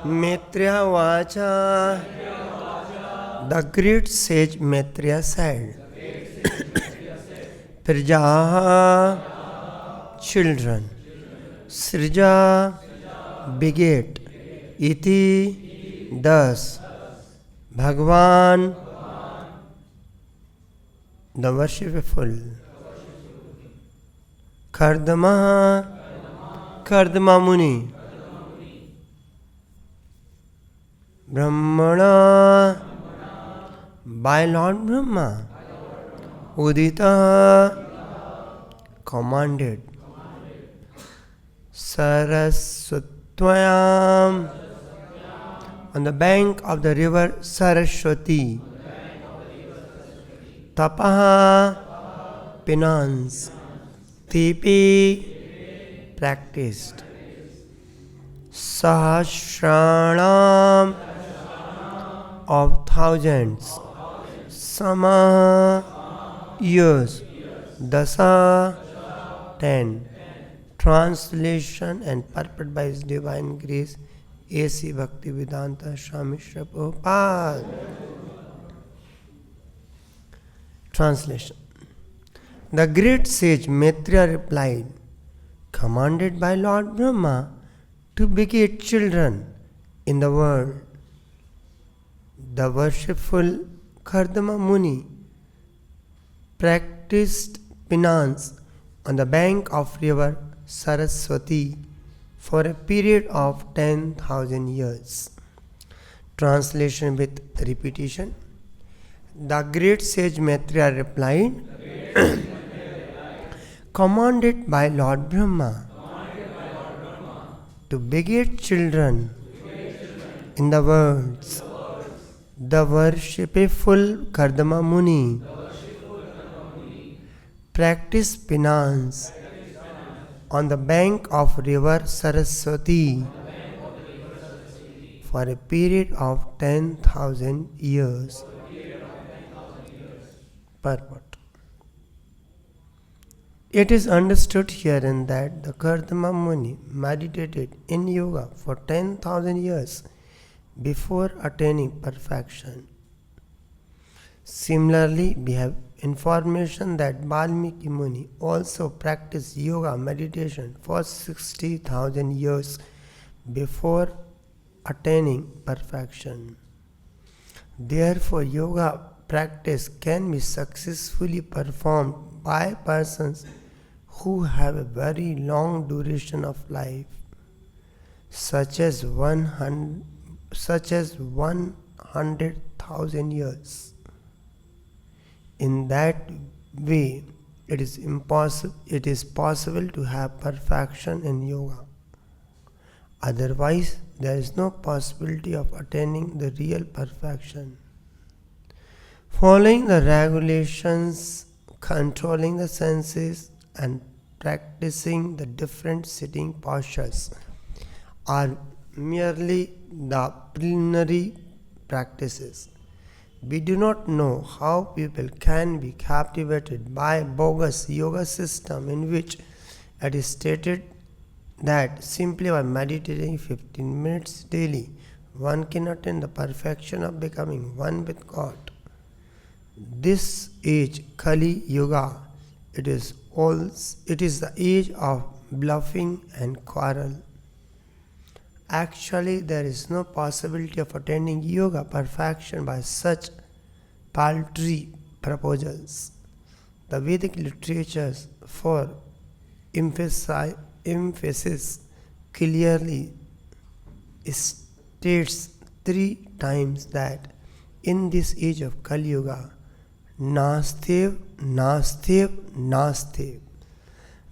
Maitreya Vacha. The great sage Maitreya said, Prajaha, children, Srija, beget, iti, thus, Bhagavan, the worshipful, Kardama Muni, Brahmā, by Lord Brahmā, Udita, commanded, Sarasvatī, on the bank of the river Sarasvatī, Tapaha, penance, Tipi, practiced, Sahasranam, of thousands, Sama, years, Dasa, 10. Translation and purport by His Divine Grace, A.C. Bhaktivedanta Swami Srila Prabhupada. Translation. The great sage Maitreya replied, commanded by Lord Brahmā to beget children in the world, the worshipful Kardama Muni practiced penance on the bank of river Sarasvatī for a period of 10,000 years. Translation with repetition. The great sage Maitreya replied, commanded by Lord Brahmā to beget children in the worlds, the worshipful Kardama Muni practiced penance on the bank of river Sarasvatī for a period of 10,000 years. Purport. It is understood herein that the Kardama Muni meditated in yoga for 10,000 years before attaining perfection. Similarly, we have information that Vālmīki Muni also practiced yoga meditation for 60,000 years before attaining perfection. Therefore, yoga practice can be successfully performed by persons who have a very long duration of life, such as 100,000 years. In that way, it is possible to have perfection in yoga. Otherwise, there is no possibility of attaining the real perfection. Following the regulations, controlling the senses, and practicing the different sitting postures are merely the preliminary practices. We do not know how people can be captivated by a bogus yoga system in which it is stated that simply by meditating 15 minutes daily, one can attain the perfection of becoming one with God. This age, Kali-yuga, it is the age of bluffing and quarrel. Actually, there is no possibility of attaining yoga perfection by such paltry proposals. The Vedic literatures for emphasis clearly states 3 times that in this age of Kali-yuga, nāsty.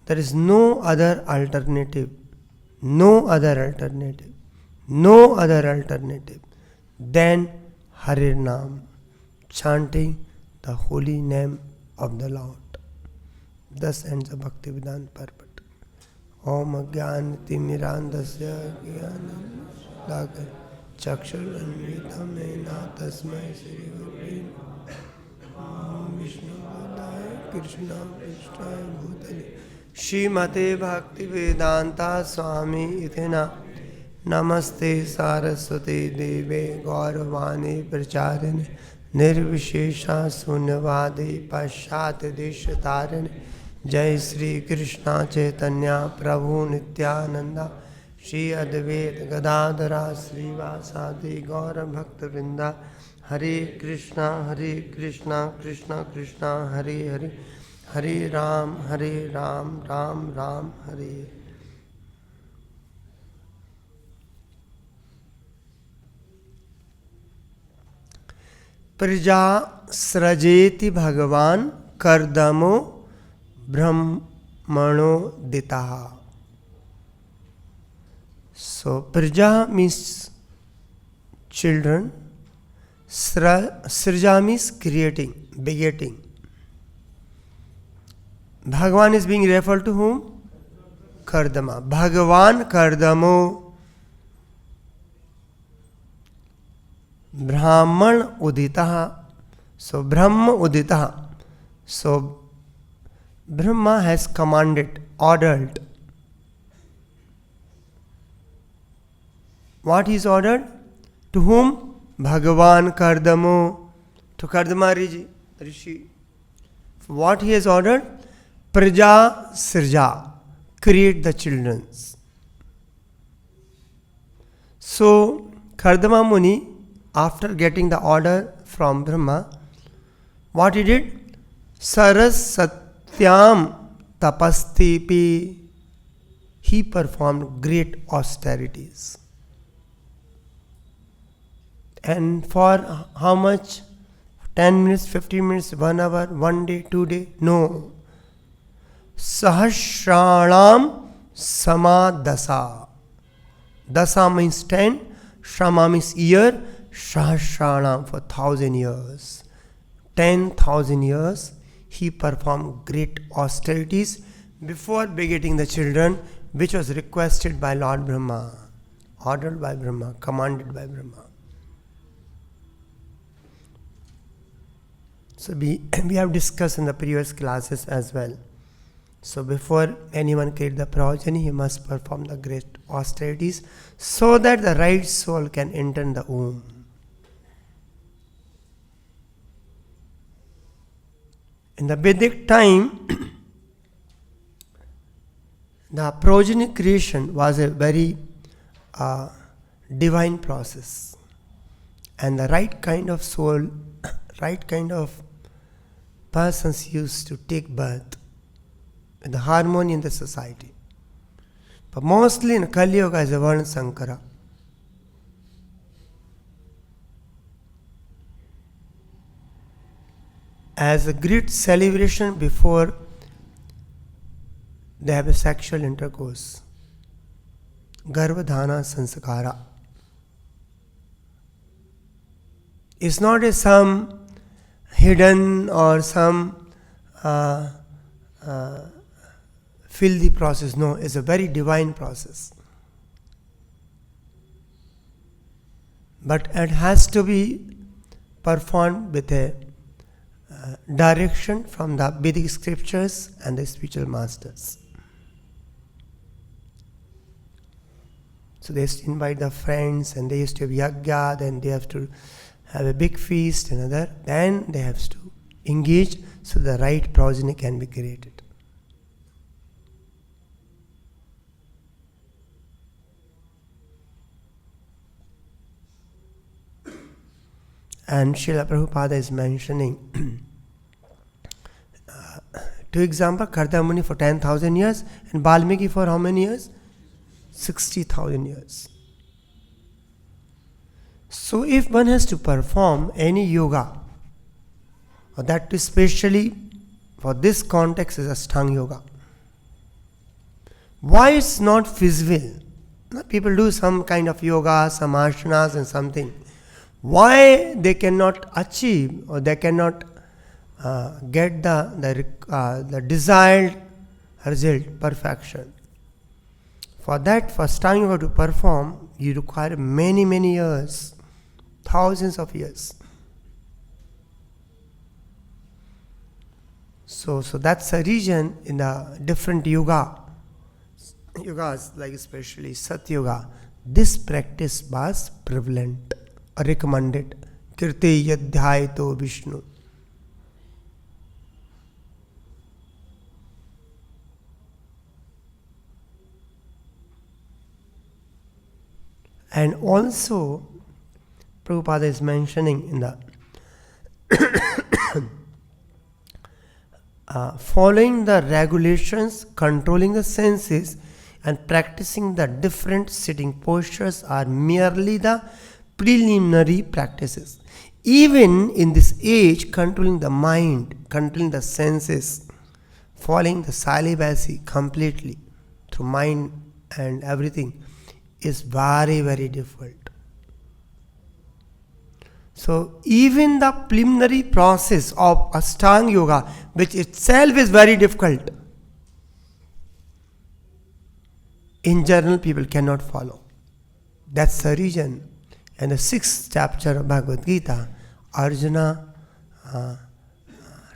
There is no other alternative than herein, chanting the holy name of the Lord. Thus ends the Bhaktivedanta Purport. Om Ajnana-timirandasya jnana chakshur-anmitamena tasmai Shri Gurave Vishnu-padaya Krishna-prishthaya bhutale Srimate Bhaktivedanta Swami Itina Namaste Sarasvatī Deve Gauravani Pracharine Nirvishesha Sunyavadi Pashyati Deshatarine Jai Sri Krishna Chaitanya Prabhu Nityananda Shri Advaita Gadadhara Srivasadi Gaura Bhakta Vrinda Hare Krishna Krishna Krishna Hare Hare Hare Ram Ram Ram Hare. Praja srajeti Bhagavan Kardamo Brahmano Ditaha. So Praja means children, Srja means creating, begetting. Bhagavan is being referred to whom? Kardama. Bhagavan Kardamo Brahman Uditaha. So Brahma Uditaha. So Brahma has commanded, ordered. What is ordered? To whom? Bhagavan Kardamo. To Kardama Rishi. What he has ordered? Praja Sirja. Create the children. So Kardama Muni, after getting the order from Brahma, what he did? Sarasvatyam tapastipi. He performed great austerities. And for how much? 10 minutes, 15 minutes, 1 hour, 1 day, 2 days? No. Sahasranam samadasa. Dasa means 10, Shama means year, Sahasranam for 1,000 years. 10,000 years he performed great austerities before begetting the children, which was requested by Lord Brahmā, ordered by Brahma, commanded by Brahma. So we have discussed in the previous classes as well. So before anyone create the progeny, he must perform the great austerities so that the right soul can enter the womb. In the Vedic time, the progeny creation was a very divine process. And the right kind of soul, right kind of persons used to take birth with the harmony in the society. But mostly in Kali-yuga is a Varna Sankara. As a great celebration before they have a sexual intercourse. Garbhadhana Sanskara. It's not a some hidden or some filthy process. No, it's a very divine process. But it has to be performed with a direction from the Vedic scriptures and the spiritual masters. So they used to invite the friends and they used to have yagya, then they have to have a big feast, another, then they have to engage so the right progeny can be created. And Srila Prabhupada is mentioning two examples, Kardama Muni for 10,000 years and Vālmīki for how many years? 60,000 years. So if one has to perform any yoga, or that especially for this context is Ashtanga yoga, why it's not feasible? People do some kind of yoga, some asanas and something. Why they cannot achieve or they cannot get the desired result, perfection? For that, for Ashtanga yoga to perform, you require many years, thousands of years. So that's a reason in the different yogas, like especially Sat Yoga, this practice was prevalent or recommended. Kirti yadhyayato Vishnu. And also, Prabhupada is mentioning in the following the regulations, controlling the senses, and practicing the different sitting postures are merely the preliminary practices. Even in this age, controlling the mind, controlling the senses, following the celibacy completely through mind and everything is very, very difficult. So even the preliminary process of Ashtanga Yoga, which itself is very difficult, in general people cannot follow. That's the reason. In the 6th chapter of Bhagavad Gita, Arjuna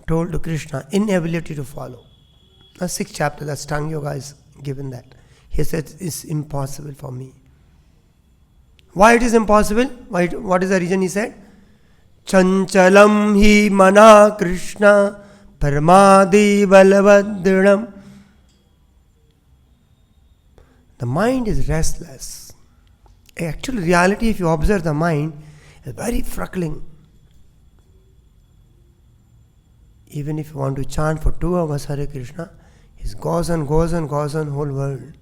told to Krishna inability to follow. The 6th chapter, the Ashtanga Yoga is given that. He said, it's impossible for me. Why it is impossible? What is the reason he said? Chanchalam hi mana Krishna parmadi balabadrinam. The mind is restless. Actual reality, if you observe the mind, is very freckling. Even if you want to chant for 2 hours Hare Krishna, it goes on whole world.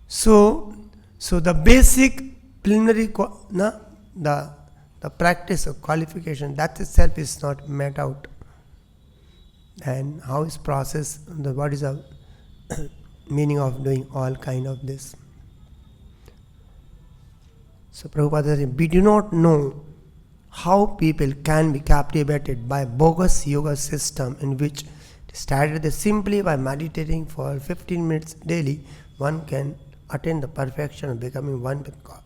So the basic preliminary, the practice of qualification, that itself is not met out. And how is process, what is the meaning of doing all kind of this? So Prabhupada says, we do not know how people can be captivated by bogus yoga system in which started simply by meditating for 15 minutes daily, one can attain the perfection of becoming one with God.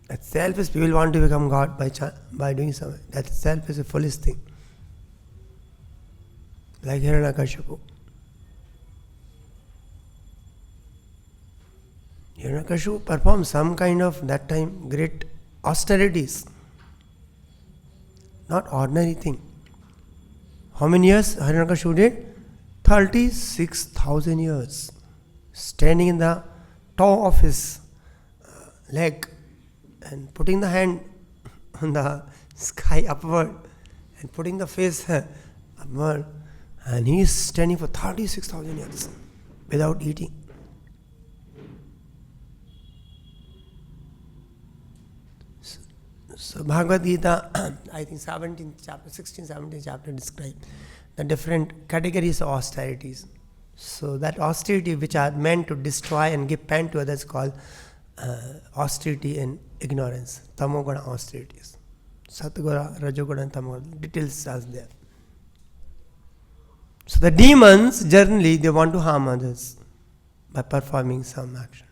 That self is, people want to become God by doing something. That self is a foolish thing. Like Hiranyakashipu. Hiranyakashipu performed some kind of, that time, great austerities. Not ordinary thing. How many years Hiranyakashipu did? 36,000 years. Standing in the toe of his leg and putting the hand on the sky upward and putting the face upward, and he is standing for 36,000 years without eating. So Bhagavad Gita, I think 17th chapter, 16th, 17th chapter describe the different categories of austerities. So that austerity which are meant to destroy and give pain to others called austerity and ignorance. Tamoguna austerities. Satguna, Rajoguna and Tamoguna. Details are there. So the demons, generally, they want to harm others by performing some action.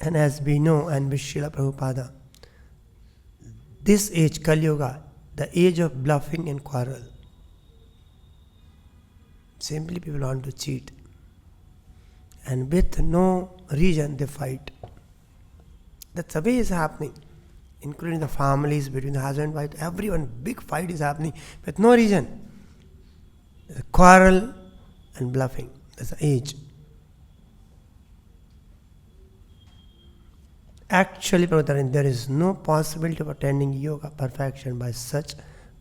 And as we know, and with Srila Prabhupada, this age, Kali-yuga, the age of bluffing and quarrel. Simply people want to cheat. And with no reason they fight. That's the way it's happening. Including the families, between the husband and wife, everyone, big fight is happening with no reason. Quarrel and bluffing. That's the age. Actually, brother, there is no possibility of attaining yoga perfection by such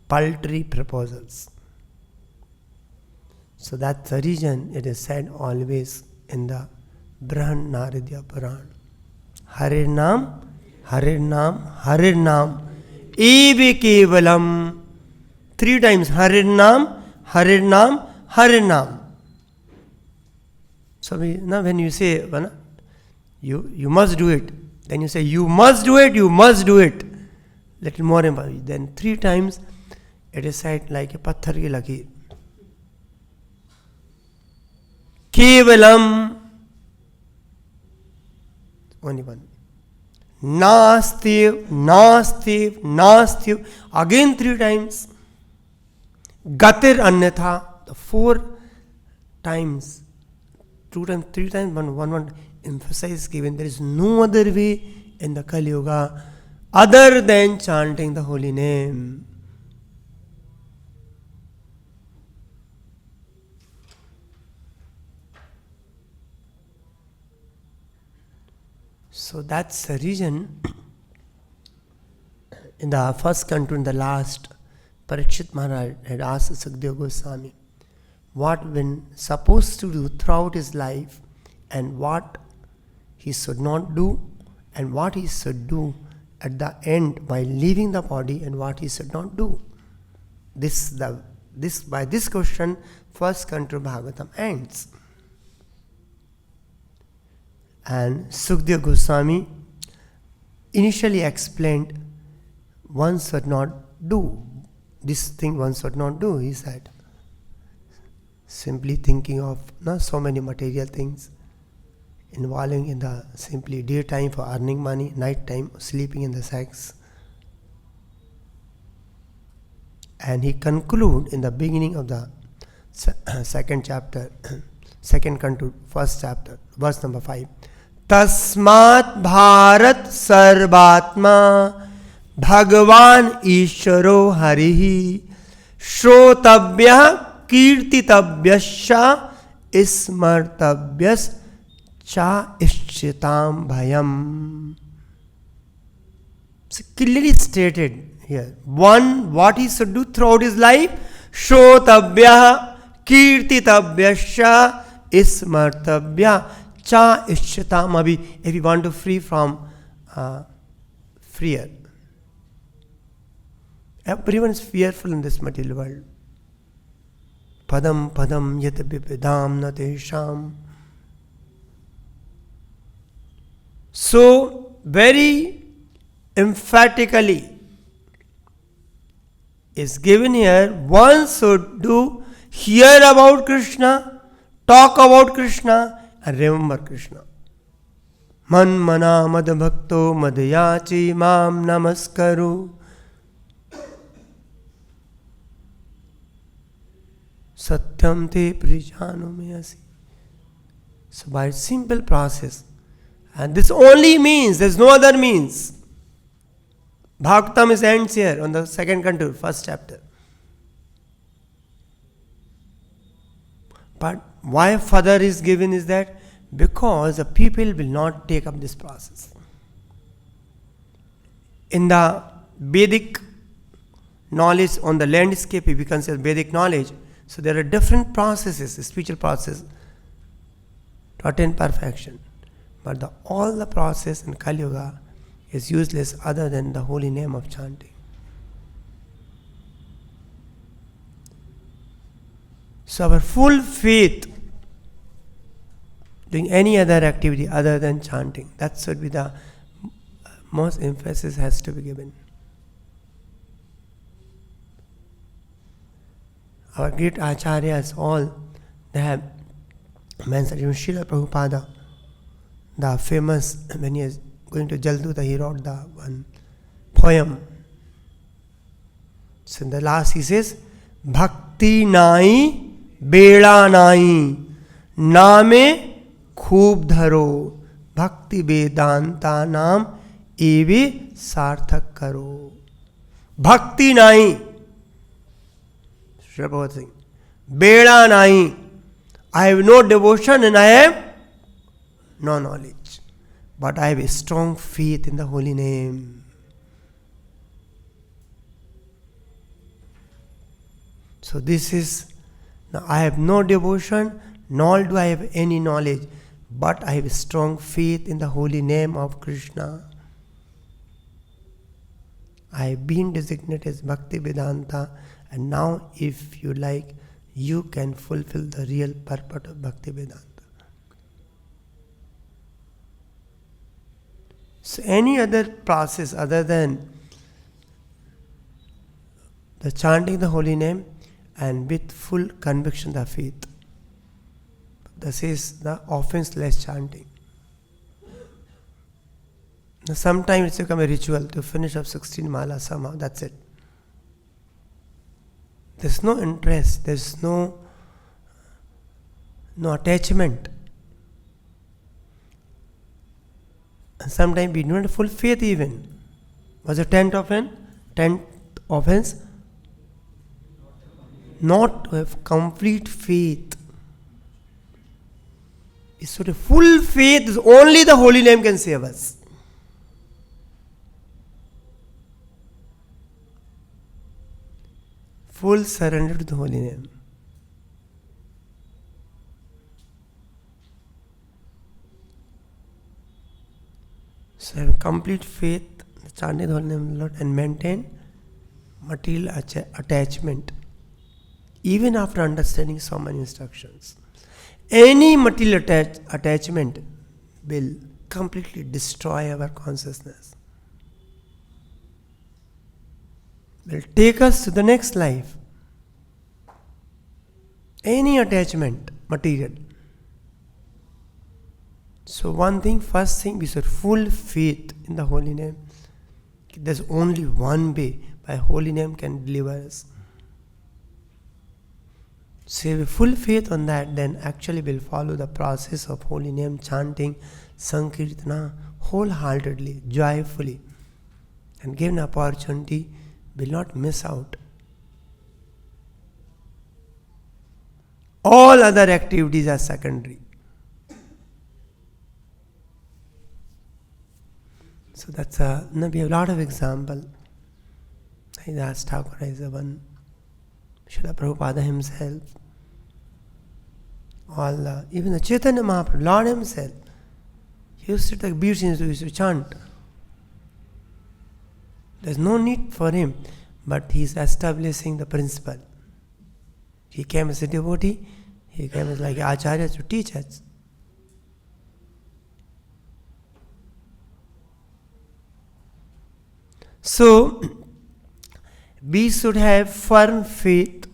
paltry proposals. So that's the reason it is said always in the Brihadaranyaka Purana. Herein, herein, eve kevalam. 3 times. Herein, herein. So when you say, you must do it. Then you say, you must do it, you must do it. Little more important. Then 3 times it is said like a patthar ki lakir. Kevalam. Only one. nāsty, nāsty, nāsty. Again 3 times. Gatir anyatha. The 4 times. 2 times, 3 times, one emphasize given. There is no other way in the Kali-yuga other than chanting the holy name. So that's the reason in the first canto, in the last, Parikshit Maharaj had asked Sukadeva Goswami what one supposed to do throughout his life and what he should not do and what he should do at the end by leaving the body and what he should not do. By this question, first canto Bhagavatam ends. And Sukadeva Goswami initially explained one should not do. This thing one should not do, he said. Simply thinking of not so many material things, involving in the simply daytime for earning money, night time sleeping in the sex. And he conclude in the beginning of the second chapter, second canto, first chapter, verse number 5. Tasmat Bharat Sarvatma Bhagavan Ishvaro Harihi Shrotavya Kirtitavyasya Ismartavyas Cha Ishchitam Bhayam. So clearly stated here. One, what he should do throughout his life. Shrotavya Kirtitavyasya Ismartavya Cha Ishchitam Abhi. If you want to free from fear. Everyone is fearful in this material world. Padam padam yat bipidam natesham. So, very emphatically is given here, one should do hear about Krishna, talk about Krishna, and remember Krishna. Man mana mad bhakto madyachi mam namaskaru. Satyam te prijano meyasi. So by simple process, and this only means, there's no other means. Bhagavatam is ends here on the second canto, first chapter. But why further is given is that because the people will not take up this process. In the Vedic knowledge on the landscape, if we consider Vedic knowledge, so there are different processes, spiritual process to attain perfection. But all the process in Kali-yuga is useless other than the holy name of chanting. So our full faith doing any other activity other than chanting, that should be the most emphasis has to be given. Our great acharyas all, they have mentioned, even Srila Prabhupada, the famous, when he is going to Jalduta, he wrote the one poem. So in the last he says, Bhakti nai beda nai name khub dharo bhakti vedanta nam evi sarthak karo. Bhakti nai, Srila Prabhupada saying, beda nai, I have no devotion and I have no knowledge, but I have a strong faith in the holy name. So this is, now I have no devotion, nor do I have any knowledge, but I have a strong faith in the holy name of Krishna. I have been designated as Bhakti Vedanta, and now if you like, you can fulfill the real purport of Bhakti Vedanta. So any other process other than the chanting the holy name and with full conviction the faith, this is the offenseless chanting. Sometimes it's become a ritual to finish up 16 malas somehow, that's it. There's no interest, there's no attachment. And sometimes we don't have full faith even. Was a 10th offense? Not to have complete faith. It's sort of full faith is only the holy name can save us. Full surrender to the holy name. So have complete faith, chanting the holy name of the Lord, and maintain material attachment. Even after understanding so many instructions. Any material attachment will completely destroy our consciousness. Will take us to the next life. Any attachment, material. So first thing, we should full faith in the holy name. There's only one way by holy name can deliver us. So if we full faith on that, then actually we'll follow the process of holy name chanting, sankirtana, wholeheartedly, joyfully. And given opportunity, will not miss out. All other activities are secondary. So that's we have a lot of example. Das Thakur is one. Srila Prabhupada himself. Even the Chaitanya Mahaprabhu, Lord himself, he used to take beads and used to chant. There's no need for him, but he's establishing the principle. He came as a devotee, he came as like Acharya to teach us. So, we should have firm faith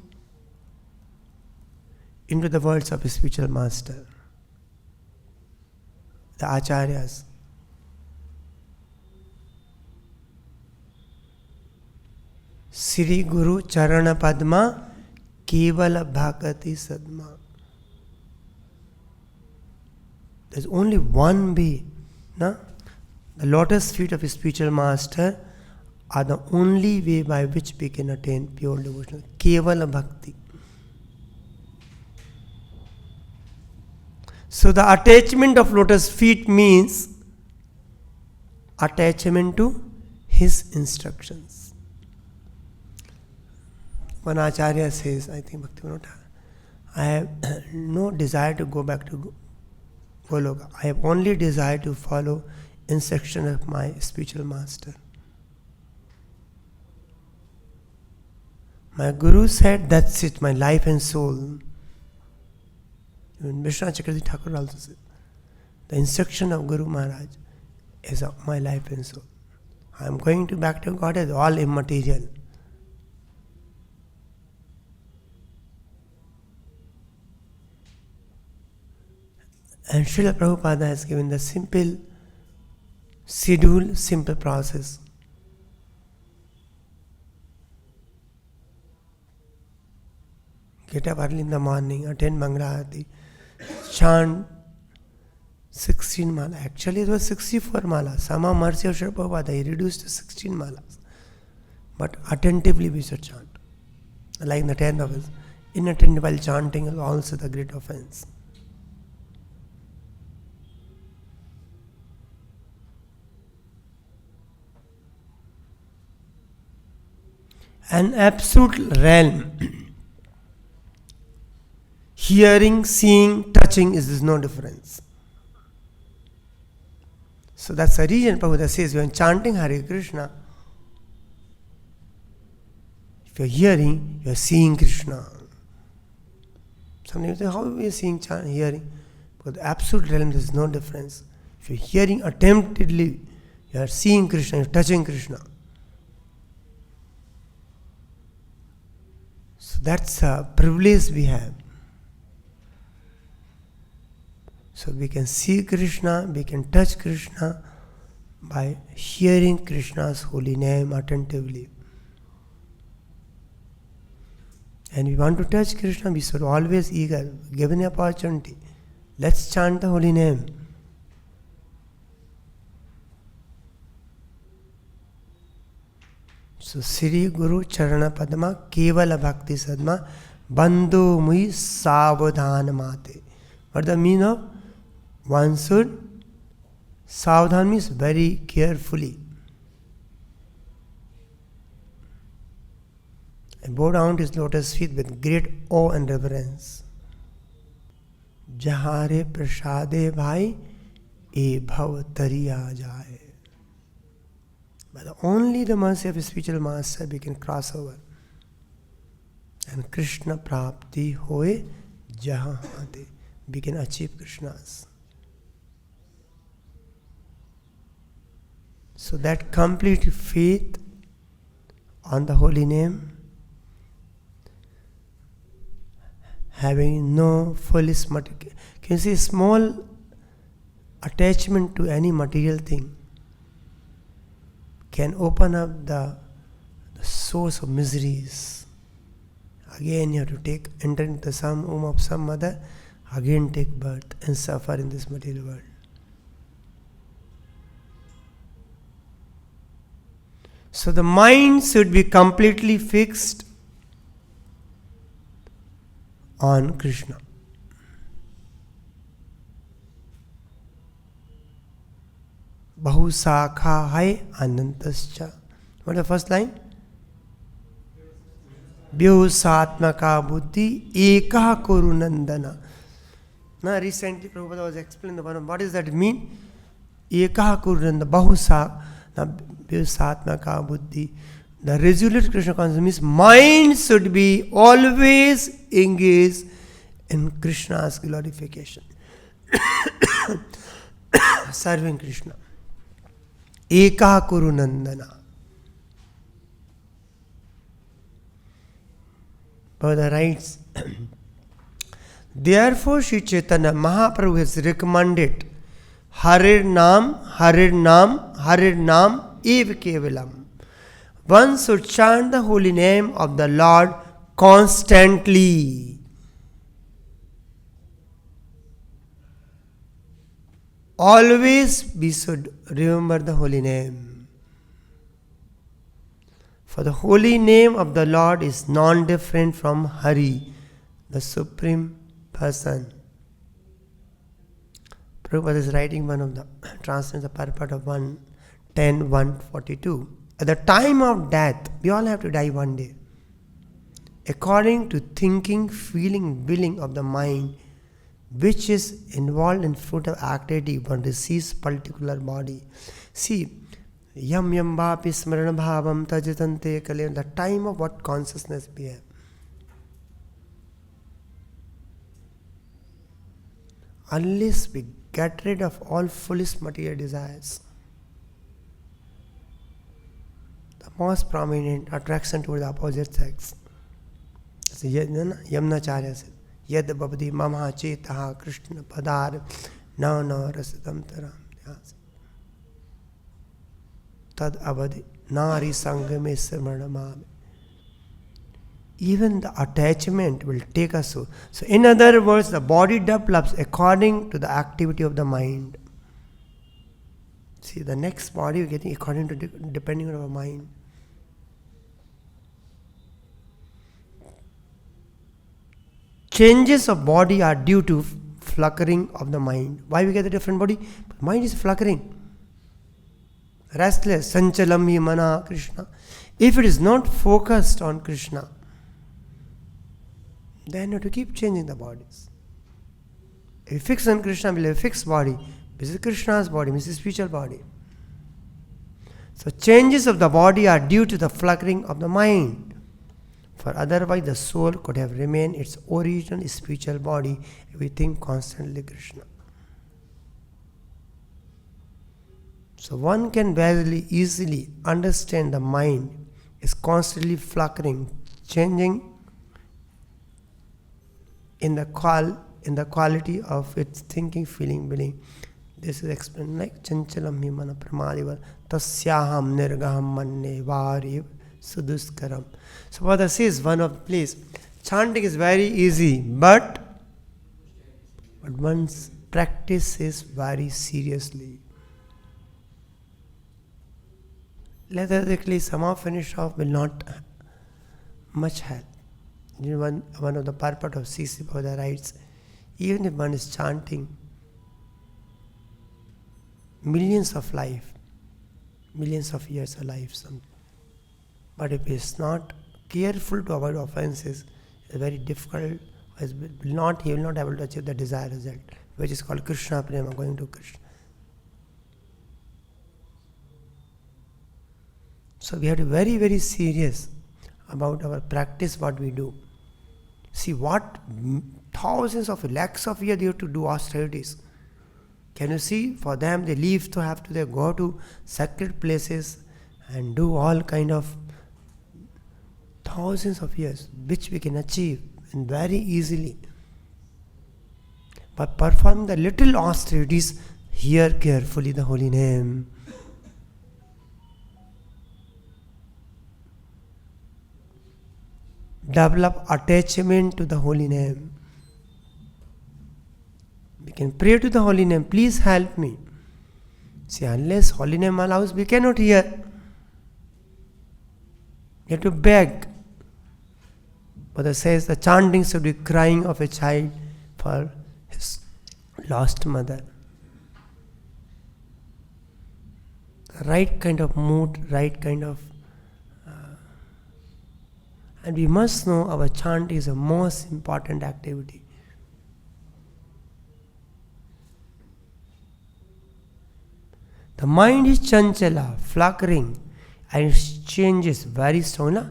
into the words of a spiritual master, the Acharyas. Sri Guru Charana Padma Kevala Bhakati Sadma. There's only one way. The lotus feet of a spiritual master are the only way by which we can attain pure devotion. Kevala Bhakti. So the attachment of lotus feet means attachment to his instructions. One Acharya says, I think Bhaktivinoda, I have no desire to go back to Goloka. I have only desire to follow instruction of my spiritual master. My Guru said, that's it, my life and soul. Even Vishnu Chakravarti Thakur also said, the instruction of Guru Maharaj is of my life and soul. I am going to back to God as all immaterial. And Srila Prabhupada has given the simple schedule, simple process. Get up early in the morning, attend Mangala Arati, chant 16 mala. Actually, it was 64 malas. Sama mercy of Srila Prabhupada, he reduced to 16 malas. But attentively we should chant. Like in the 10th offense. Inattentive while chanting is also the great offense. An absolute realm. Hearing, seeing, touching is no difference. So that's the reason Prabhupada says when chanting Hare Krishna, if you're hearing, you're seeing Krishna. Sometimes you say, how are we seeing, hearing? Because the absolute realm there is no difference. If you're hearing attemptedly, you are seeing Krishna, you're touching Krishna. So that's a privilege we have. So we can see Krishna, we can touch Krishna, by hearing Krishna's holy name attentively. And we want to touch Krishna, we should always eager, given the opportunity. Let's chant the holy name. So Sri Guru Charana Padma Kevala Bhakti Sadma Bandhu Mui Savadhan Mate. What the meaning of? One should Savadhan means very carefully. And bow down to his lotus feet with great awe and reverence. Jahare prasade bhai e bhav tariya jaye. But only the mercy of a spiritual master we can cross over. And Krishna prapti hoye jahate. We can achieve Krishna's. So that complete faith on the holy name, having no foolish material. Can you see small attachment to any material thing can open up the source of miseries. Again you have to enter into some womb of some mother, again take birth and suffer in this material world. So the mind should be completely fixed on Krishna. Bahu sakha hai Anantshesha. What is the first line? Vyosatmaka buddhi eka kuru nandana. Now recently Prabhupada was explaining the one. What does that mean? Eka kuru nandana. Bahu sakha. Vyosatmaka buddhi. The resolute Krishna consciousness means mind should be always engaged in Krishna's glorification. Serving Krishna. Eka kuru nandana. Prabhupada writes, therefore Sri Chaitanya Mahaprabhu has recommended herein, eva kevalam. One should chant the holy name of the Lord constantly. Always we should remember the holy name. For the holy name of the Lord is non-different from Hari, the Supreme Person. Prabhupada is writing one of the translations, the purport of 1:10:142. At the time of death, we all have to die one day. According to thinking, feeling, willing of the mind, which is involved in fruit of activity, one receives particular body. See, yam yam vapi smarana bhavam tajatante kale, the time of what consciousness we have. Unless we get rid of all foolish material desires, the most prominent attraction toward the opposite sex. Yamnacharya said, Yad babadi mama chetaha Krishna padar na rasadam taram. Tad abadi nari sangame smarnamame. Even the attachment will take us so. So in other words, the body develops according to the activity of the mind. See, the next body we're getting according to depending on our mind. Changes of body are due to fluttering of the mind. Why we get a different body? Mind is fluttering. Restless. Sanchalam hi mana Krishna. If it is not focused on Krishna, then you have to keep changing the bodies. If you fix on Krishna, we'll have a fixed body. This is Krishna's body, this is spiritual body. So changes of the body are due to the fluttering of the mind. For otherwise the soul could have remained its original spiritual body if we think constantly Krishna. So one can very easily understand the mind is constantly fluttering, changing in the quality of its thinking, feeling, willing. This is explained like chanchalam hi mana pramadiva tasyaham nirgaham manne variv suduskaram. So what this is one of the place. Chanting is very easy, but one's practice is very seriously. Lethargically somehow finish off will not much help. One of the purport of C.C. Bhagavatam writes, even if one is chanting millions of years of life, but if he is not careful to avoid offenses, it's very difficult. He will not able to achieve the desired result, which is called Krishna Prema, going to Krishna. So we have to be very, very serious about our practice, what we do. See what thousands of lakhs of years they have to do austerities. Can you see? For them they they go to sacred places and do all kind of thousands of years, which we can achieve and very easily. By performing the little austerities, hear carefully the holy name. Develop attachment to the holy name. We can pray to the holy name, please help me. See, unless holy name allows, we cannot hear. You have to beg. Buddha says the chanting should be crying of a child for his lost mother. Right kind of mood, right kind of and we must know our chant is the most important activity. The mind is chanchala, fluttering, and it changes very strongly.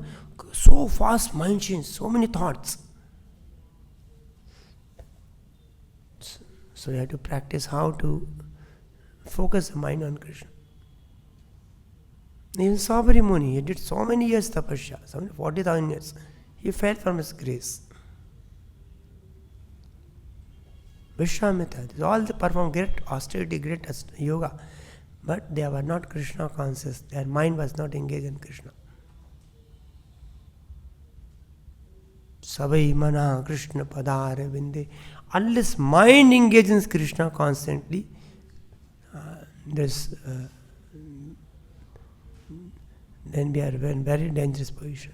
So fast mind changes, so many thoughts. So you have to practice how to focus the mind on Krishna. Even Sarasvatī Muni, he did so many years tapasya, 40,000 years. He fell from his grace. Vishwamitra, all they performed great austerity, great yoga, but they were not Krishna conscious. Their mind was not engaged in Krishna. Savai mana Krishna padare vinde. Unless mind engages in Krishna constantly, then we are in very dangerous position.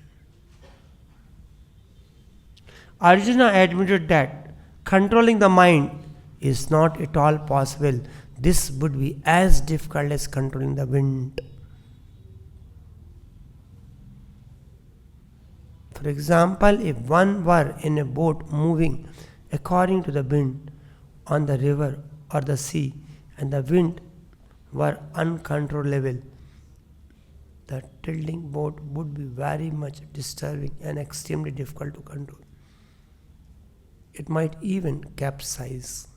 Arjuna admitted that controlling the mind is not at all possible. This would be as difficult as controlling the wind. For example, if one were in a boat moving according to the wind on the river or the sea, and the wind were uncontrollable, the tilting boat would be very much disturbing and extremely difficult to control. It might even capsize.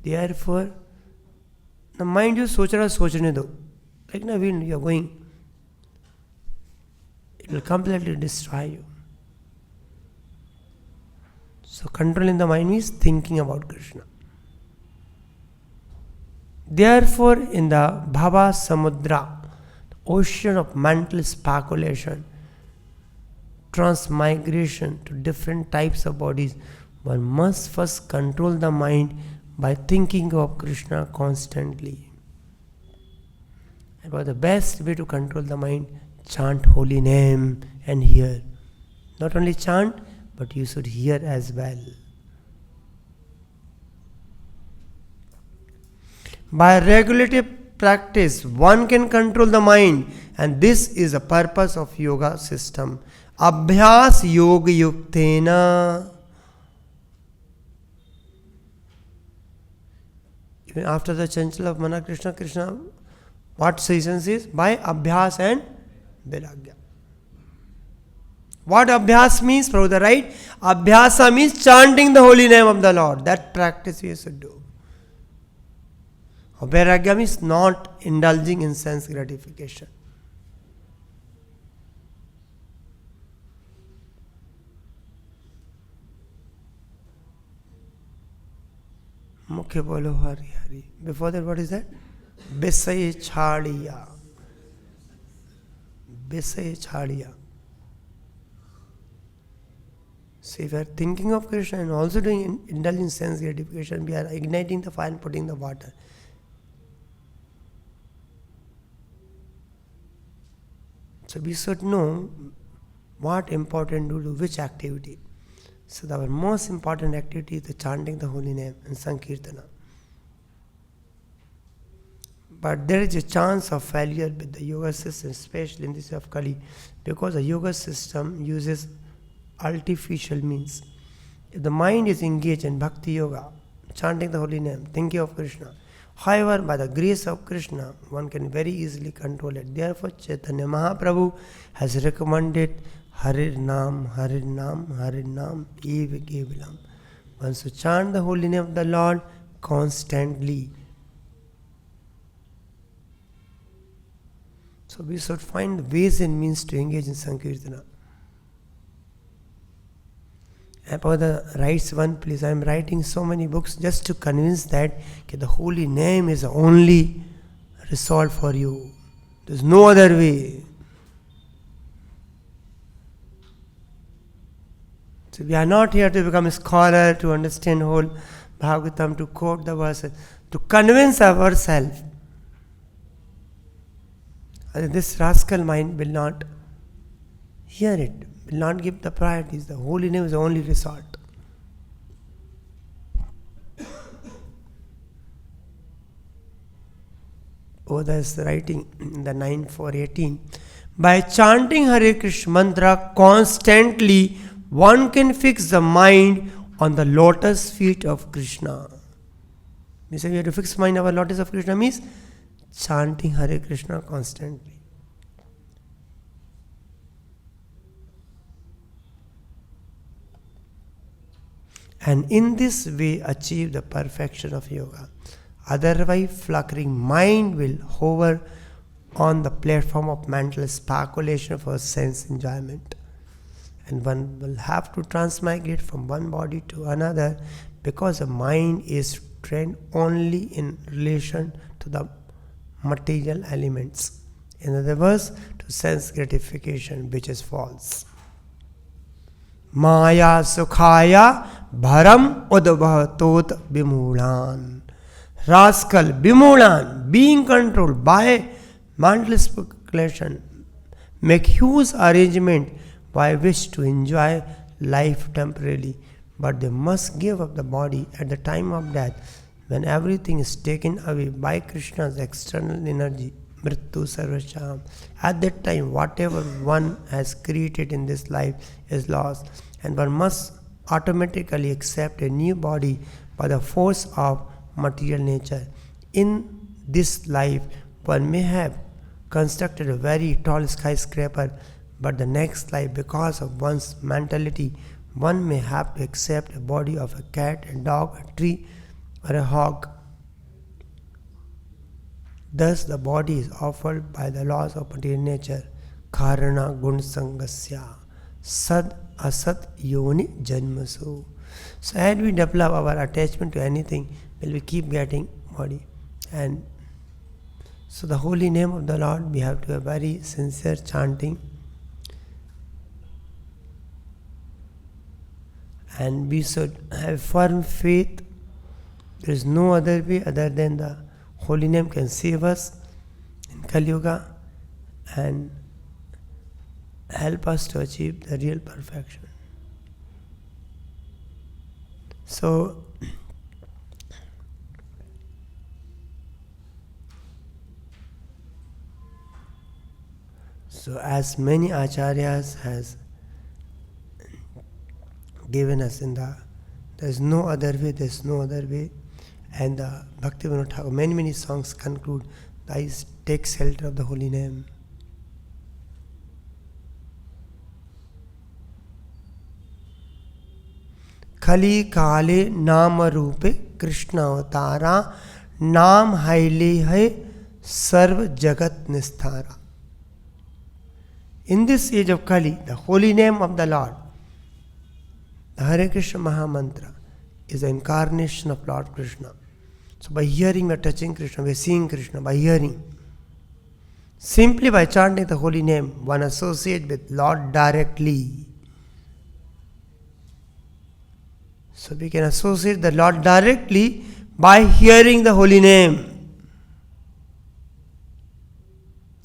Therefore, the mind you sochne do. Like na wind you are going, it will completely destroy you. So controlling the mind means thinking about Krishna. Therefore, in the Bhava Samudra, ocean of mental speculation, transmigration to different types of bodies, one must first control the mind by thinking of Krishna constantly. And for the best way to control the mind, chant holy name and hear. Not only chant, but you should hear as well. By regulative practice, one can control the mind, and this is the purpose of yoga system. Abhyas yoga yuktena. Even after the chanchala of mana Krishna, what sessions is? By abhyas and vairagya. What abhyas means? Prabhupada, right? Abhyasa means chanting the holy name of the Lord. That practice we should do. Vairagya means not indulging in sense gratification. Mukhe bolo Hari Hari. Before that, what is that? Bisay Chadiya. Bisay Chadiya. So if we are thinking of Krishna and also doing indulging sense gratification, we are igniting the fire and putting the water. So we should know what important to do, which activity. So our most important activity is the chanting the holy name and Sankirtana. But there is a chance of failure with the yoga system, especially in this of Kali, because the yoga system uses artificial means. If the mind is engaged in bhakti yoga, chanting the holy name, thinking of Krishna, however, by the grace of Krishna, one can very easily control it. Therefore, Chaitanya Mahaprabhu has recommended herein, herein, eva kevalam. One should chant the holy name of the Lord constantly. So we should find ways and means to engage in Sankirtana. About the writes one, please. I am writing so many books just to convince that the holy name is the only result for you. There is no other way. So we are not here to become a scholar, to understand whole bhagavatam, to quote the verses, to convince ourselves. This rascal mind will not hear it, will not give the priorities. The holy name is the only resort. Oda is writing in the 9.4.18, by chanting Hare Krishna mantra constantly, one can fix the mind on the lotus feet of Krishna. We say we have to fix mind on the lotus of Krishna means chanting Hare Krishna constantly. And in this way achieve the perfection of yoga. Otherwise, fluttering mind will hover on the platform of mental speculation for sense enjoyment. And one will have to transmigrate from one body to another because the mind is trained only in relation to the material elements. In other words, to sense gratification, which is false. Maya sukhaya bharam udbhatot bimulan. Rascal, bimulan, being controlled by mental speculation, make huge arrangement by which to enjoy life temporarily, but they must give up the body at the time of death, when everything is taken away by Krishna's external energy, mrityu sarvasham. At that time, whatever one has created in this life is lost, and one must automatically accept a new body by the force of material nature. In this life, one may have constructed a very tall skyscraper, but the next life, because of one's mentality, one may have to accept a body of a cat, a dog, a tree, or a hog. Thus, the body is offered by the laws of material nature. Karana gunsangasya sad asat yoni janmasu. So, as we develop our attachment to anything, will we keep getting body. And so, the holy name of the Lord, we have to have very sincere chanting. And we should have firm faith. There is no other way other than the holy name can save us in Kali-yuga and help us to achieve the real perfection. So, as many acharyas has given us in the, there is no other way, there is no other way. And the Bhaktivinoda Thakur, many songs conclude, I take shelter of the holy name. Kali kale nāma rūpe Krishna avatara naam haile hai sarv jagat nisthara. In this age of Kali, the holy name of the Lord, the Hare Krishna Maha Mantra, is the incarnation of Lord Krishna. So by hearing we are touching Krishna, we are seeing Krishna, by hearing. Simply by chanting the holy name, one associates with Lord directly. So we can associate the Lord directly by hearing the holy name.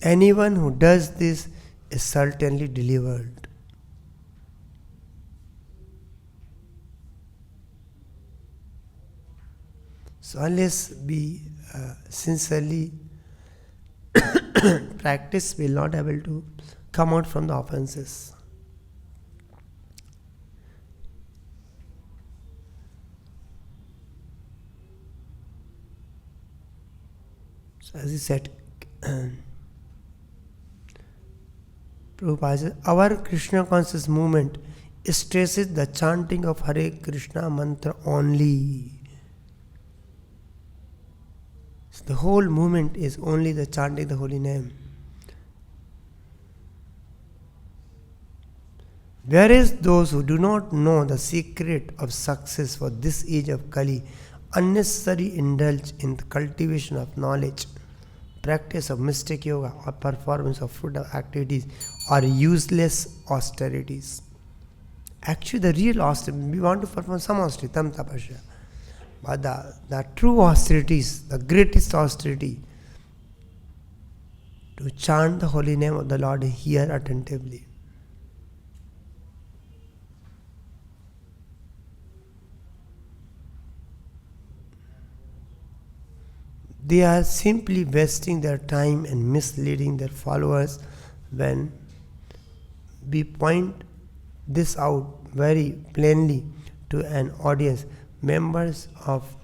Anyone who does this is certainly delivered. So unless we sincerely practice, we will not able to come out from the offenses. So as he said, Prabhupada says, our Krishna conscious movement stresses the chanting of Hare Krishna mantra only. So the whole movement is only the chanting the holy name. Whereas those who do not know the secret of success for this age of Kali unnecessarily indulge in the cultivation of knowledge, practice of mystic yoga, or performance of fruit activities, or useless austerities. Actually, the real austerity, we want to perform some austerity, tam tapasya. But the true austerities, the greatest austerity, to chant the holy name of the Lord here attentively. They are simply wasting their time and misleading their followers when we point this out very plainly to an audience. Members of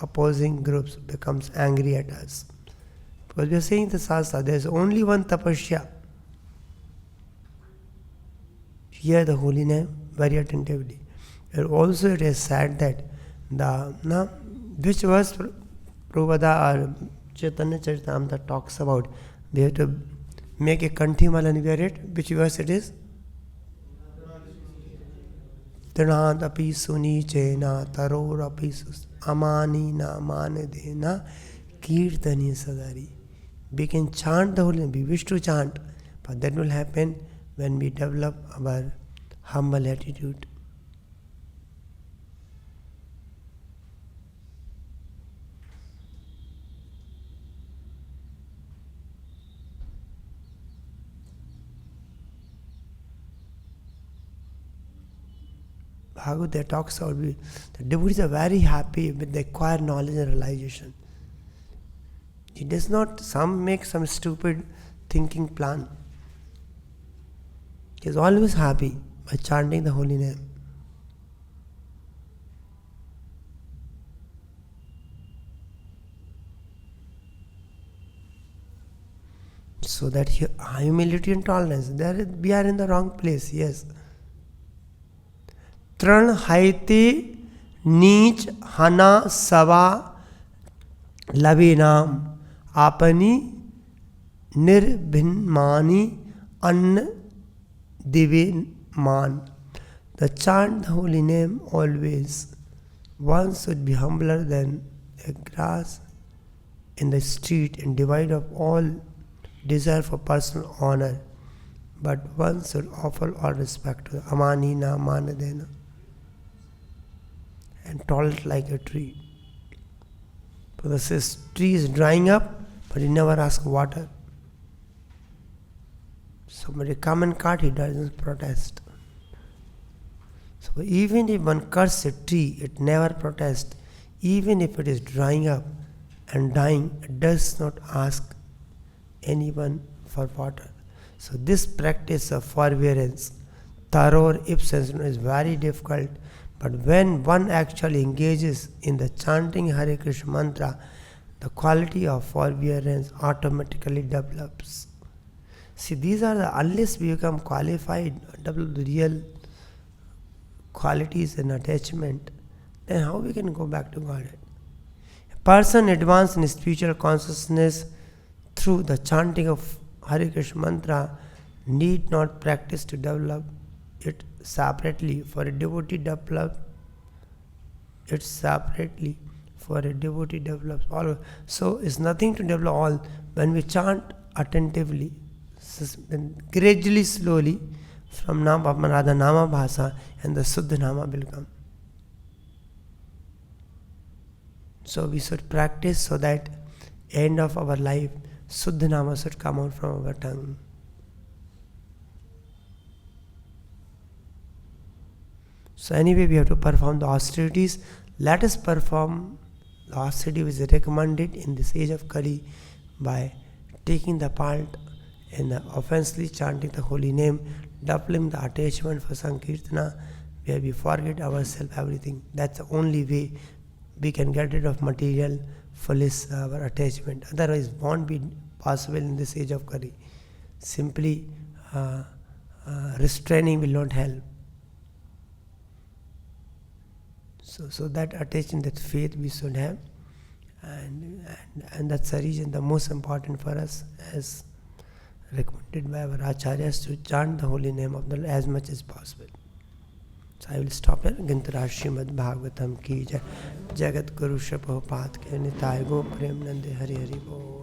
opposing groups becomes angry at us. Because we are saying the Sastra, there is only one tapasya. Hear the holy name very attentively. And also it is said that which verse Prabhupada or Chaitanya Charitamrita talks about, we have to make a kanthimala and wear it. Which verse it is? Trinadapi suni chena tarorapi sus amani na manedena kirtani sadari. We can chant the holy name, we wish to chant, but that will happen when we develop our humble attitude. Bhagavatam talks about the devotees are very happy with the acquired knowledge and realization. He does not make some stupid thinking plan. He is always happy by chanting the holy name. So that humility and tolerance, we are in the wrong place, yes. Tran haiti नीच हना सवा लवीनाम आपनी निर्भिन्मानी अन्न दिविमान. The chant the holy name always. One should be humbler than a grass in the street and devoid of all desire for personal honor. But one should offer all respect to amani na manadena and tolerate like a tree. Because this tree is drying up, but he never asks water. Somebody come and cut, he doesn't protest. So even if one cuts a tree, it never protests. Even if it is drying up and dying, it does not ask anyone for water. So this practice of forbearance, thorough abstention, is very difficult. But when one actually engages in the chanting Hare Krishna mantra, the quality of forbearance automatically develops. See, these are the, unless we become qualified, develop the real qualities and attachment, then how we can go back to Godhead? A person advanced in spiritual consciousness through the chanting of Hare Krishna mantra need not practice to develop it separately. For a devotee develop it separately for a devotee develops all. So it's nothing to develop all. When we chant attentively, then gradually, slowly, from Nama Bhasa and the Suddha Nama will come. So we should practice so that end of our life, Suddha Nama should come out from our tongue. So anyway, we have to perform the austerities. Let us perform the austerity which is recommended in this age of Kali by taking the part in the offensively chanting the holy name, doubling the attachment for Sankirtana, where we forget ourselves, everything. That's the only way we can get rid of material, foolish our attachment. Otherwise, won't be possible in this age of Kali. Simply restraining will not help. So that attachment, that faith we should have, and that's the reason the most important for us, as recommended by our acharyas, to chant the holy name of the Lord as much as possible. So I will stop here. Gintara Srimad Bhagavatam ki jai. Jagat Guru Shapopāt ke Nitai Go Prem Nande Hari Hari Bo.